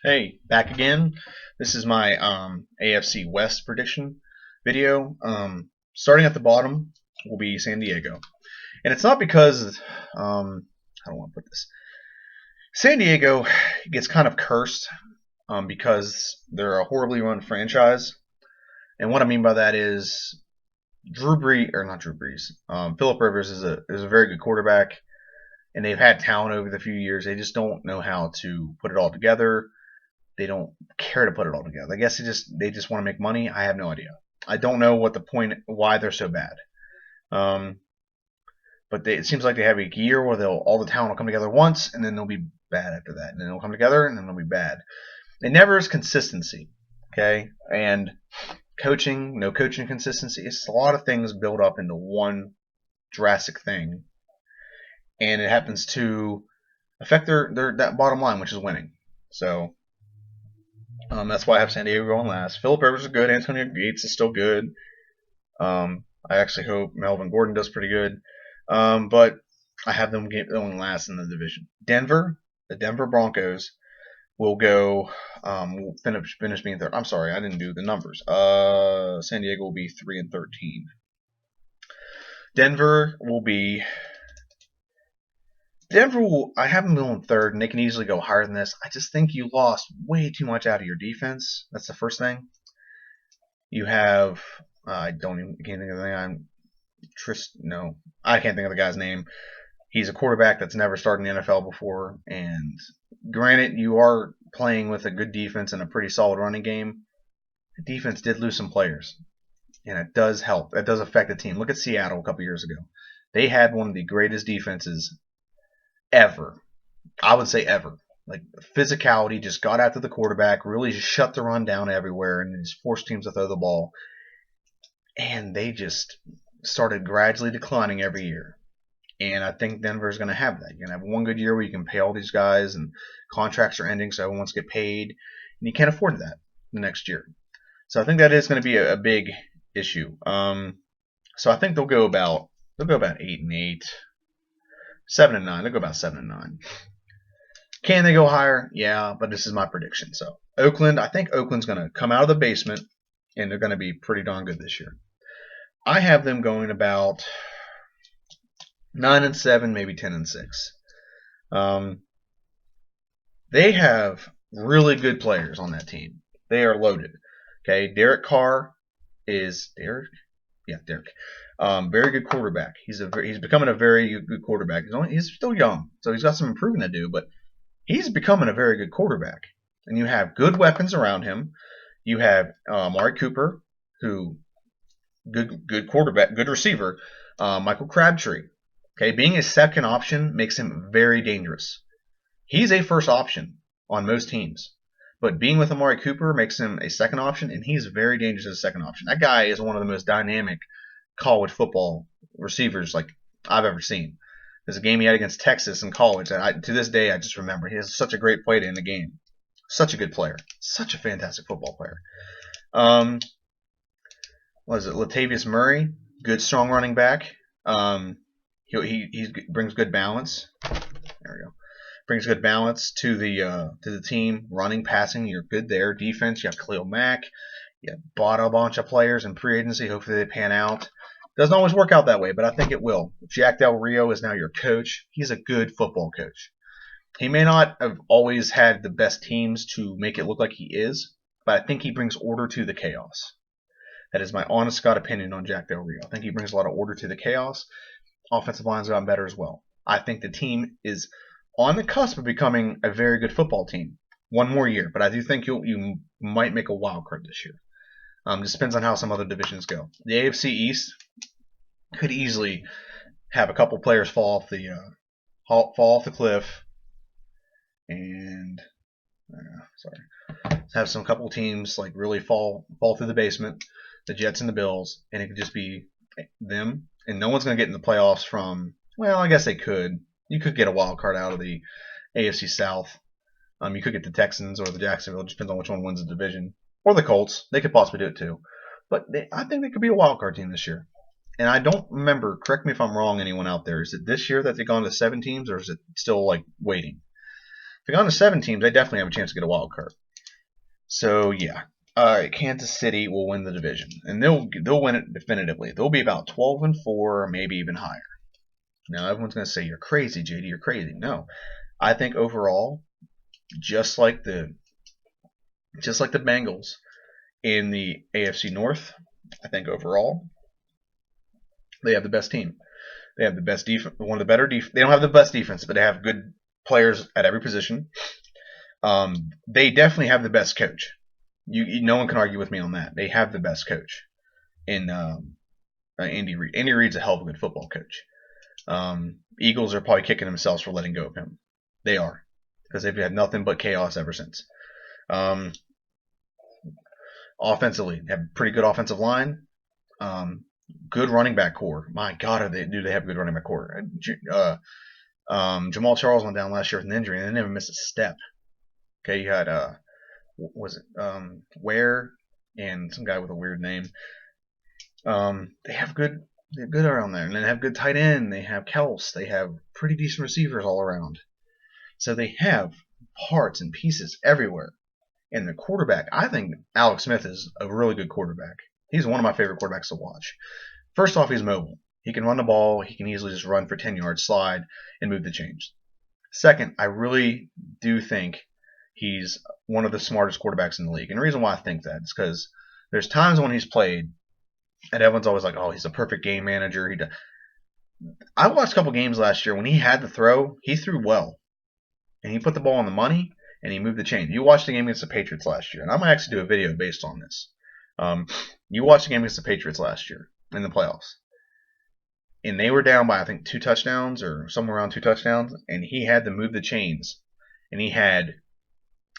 Hey, back again. This is my AFC West prediction video. Starting at the bottom will be San Diego, and it's not because I don't want to put this. San Diego gets kind of cursed because they're a horribly run franchise, and what I mean by that is Drew Brees or not Drew Brees. Philip Rivers is a very good quarterback, and they've had talent over the few years. They just don't know how to put it all together. They don't care to put it all together. I guess they just want to make money. I have no idea. I don't know what the point, why they're so bad. Um, but it seems like they have a year where all the talent will come together once, and then they'll be bad after that, and then they'll come together, and then they'll be bad. It never is consistency, okay? And coaching, no coaching consistency. It's a lot of things build up into one drastic thing, and it happens to affect their that bottom line, which is winning. So that's why I have San Diego going last. Philip Rivers is good. Antonio Gates is still good. I actually hope Melvin Gordon does pretty good. But I have them going last in the division. The Denver Broncos will go. Will finish being third. I'm sorry, I didn't do the numbers. San Diego will be 3-13. Denver will be. I have them going third, and they can easily go higher than this. I just think you lost way too much out of your defense. That's the first thing. You have, can't think of the name. I can't think of the guy's name. He's a quarterback that's never started in the NFL before, and granted, you are playing with a good defense and a pretty solid running game. The defense did lose some players, and it does help. It does affect the team. Look at Seattle a couple years ago. They had one of the greatest defenses ever. I would say ever. Like, physicality, just got after the quarterback, really just shut the run down everywhere, and just forced teams to throw the ball. And they just started gradually declining every year. And I think Denver's going to have that. You're going to have one good year where you can pay all these guys, and contracts are ending, so everyone wants to get paid, and you can't afford that the next year. So I think that is going to be a big issue. So I think they'll go about 8-8, 7-9. They'll go about 7-9. Can they go higher? Yeah, but this is my prediction. So Oakland, I think Oakland's going to come out of the basement, and they're going to be pretty darn good this year. I have them going about 9-7, maybe 10-6. They have really good players on that team. They are loaded. Okay, Derek Carr is Derek. Yeah, Derek. Very good quarterback. He's becoming a very good quarterback. He's still young, so he's got some improving to do, but he's becoming a very good quarterback. And you have good weapons around him. You have Amari Cooper, who good quarterback, good receiver. Michael Crabtree. Okay, being a second option makes him very dangerous. He's a first option on most teams, but being with Amari Cooper makes him a second option, and he's very dangerous as a second option. That guy is one of the most dynamic college football receivers like I've ever seen. There's a game he had against Texas in college, and to this day I just remember. He has such a great play to end the game. Such a good player. Such a fantastic football player. What is it? Latavius Murray, good strong running back. He brings good balance. There we go. Brings good balance to the team. Running, passing, you're good there. Defense, you have Khalil Mack. You bought a bunch of players in free agency. Hopefully they pan out. Doesn't always work out that way, but I think it will. Jack Del Rio is now your coach. He's a good football coach. He may not have always had the best teams to make it look like he is, but I think he brings order to the chaos. That is my honest God opinion on Jack Del Rio. I think he brings a lot of order to the chaos. Offensive line's gotten better as well. I think the team is on the cusp of becoming a very good football team. One more year, but I do think you might make a wild card this year. Just depends on how some other divisions go. The AFC East could easily have a couple players fall off the cliff, and have some couple teams like really fall through the basement. The Jets and the Bills, and it could just be them, and no one's going to get in the playoffs from. Well, I guess they could. You could get a wild card out of the AFC South. You could get the Texans or the Jacksonville. It just depends on which one wins the division. Or the Colts. They could possibly do it too. But I think they could be a wild card team this year. And I don't remember, correct me if I'm wrong, anyone out there. Is it this year that they've gone to 7 teams, or is it still like waiting? they got on to 7 teams, they definitely have a chance to get a wild card. So yeah, Kansas City will win the division, and they'll win it definitively. They'll be about 12-4, maybe even higher. Now everyone's going to say you're crazy, JD. You're crazy. No, I think overall, just like the Bengals in the AFC North, I think overall they have the best team. They have the best defense, one of the better defense. They don't have the best defense, but they have good players at every position. They definitely have the best coach. No one can argue with me on that. They have the best coach in Andy Reid. Andy Reid's a hell of a good football coach. Eagles are probably kicking themselves for letting go of him. They are, because they've had nothing but chaos ever since. Offensively, they have a pretty good offensive line. Good running back core. My God, do they have a good running back core? Jamal Charles went down last year with an injury, and they never missed a step. Okay, you had Ware and some guy with a weird name. They have good. They're good around there, and they have good tight end. They have Kels. They have pretty decent receivers all around. So they have parts and pieces everywhere. And the quarterback, I think Alex Smith is a really good quarterback. He's one of my favorite quarterbacks to watch. First off, he's mobile. He can run the ball. He can easily just run for 10 yards, slide, and move the chains. Second, I really do think he's one of the smartest quarterbacks in the league. And the reason why I think that is because there's times when he's played, and everyone's always like, oh, he's a perfect game manager. I watched a couple games last year when he had to throw, he threw well. And he put the ball on the money, and he moved the chain. You watched the game against the Patriots last year, and I might actually do a video based on this. You watched the game against the Patriots last year in the playoffs. And they were down by, I think, 2 touchdowns or somewhere around 2 touchdowns, and he had to move the chains. And he had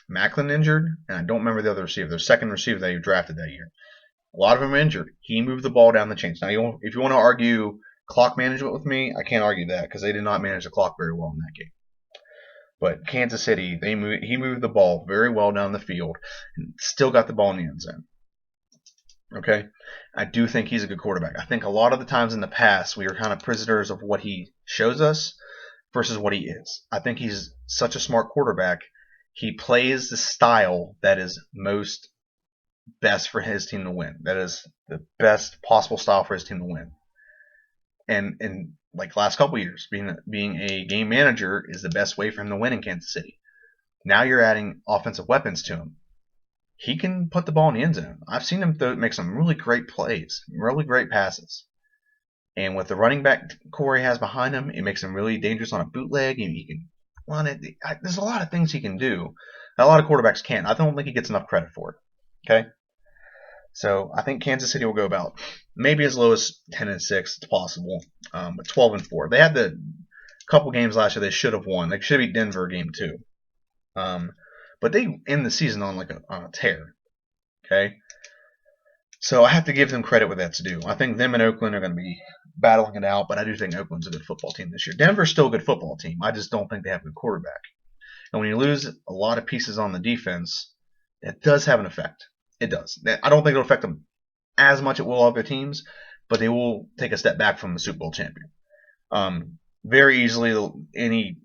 Macklin injured, and I don't remember the other receiver, the second receiver that he drafted that year. A lot of them were injured. He moved the ball down the chains. Now, if you want to argue clock management with me, I can't argue that because they did not manage the clock very well in that game. But Kansas City, he moved the ball very well down the field and still got the ball in the end zone. Okay? I do think he's a good quarterback. I think a lot of the times in the past, we were kind of prisoners of what he shows us versus what he is. I think he's such a smart quarterback. He plays the style that is most best for his team to win. That is the best possible style for his team to win. And like last couple years, being a game manager is the best way for him to win in Kansas City. Now you're adding offensive weapons to him. He can put the ball in the end zone. I've seen him make some really great plays, really great passes. And with the running back core he has behind him, it makes him really dangerous on a bootleg. And he can run it. There's a lot of things he can do that a lot of quarterbacks can't. I don't think he gets enough credit for it. Okay? So I think Kansas City will go about maybe as low as 10-6. It's possible, but 12-4. They had the couple games last year they should have won. They should have beat Denver game 2, but they end the season on a tear. Okay, so I have to give them credit with that to do. I think them and Oakland are going to be battling it out, but I do think Oakland's a good football team this year. Denver's still a good football team. I just don't think they have a good quarterback. And when you lose a lot of pieces on the defense, it does have an effect. It does. I don't think it'll affect them as much as it will other teams, but they will take a step back from the Super Bowl champion. Very easily, any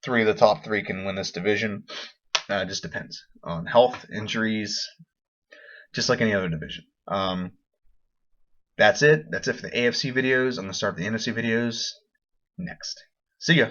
3 of the top 3 can win this division. It just depends on health, injuries, just like any other division. That's it. That's it for the AFC videos. I'm going to start the NFC videos next. See ya.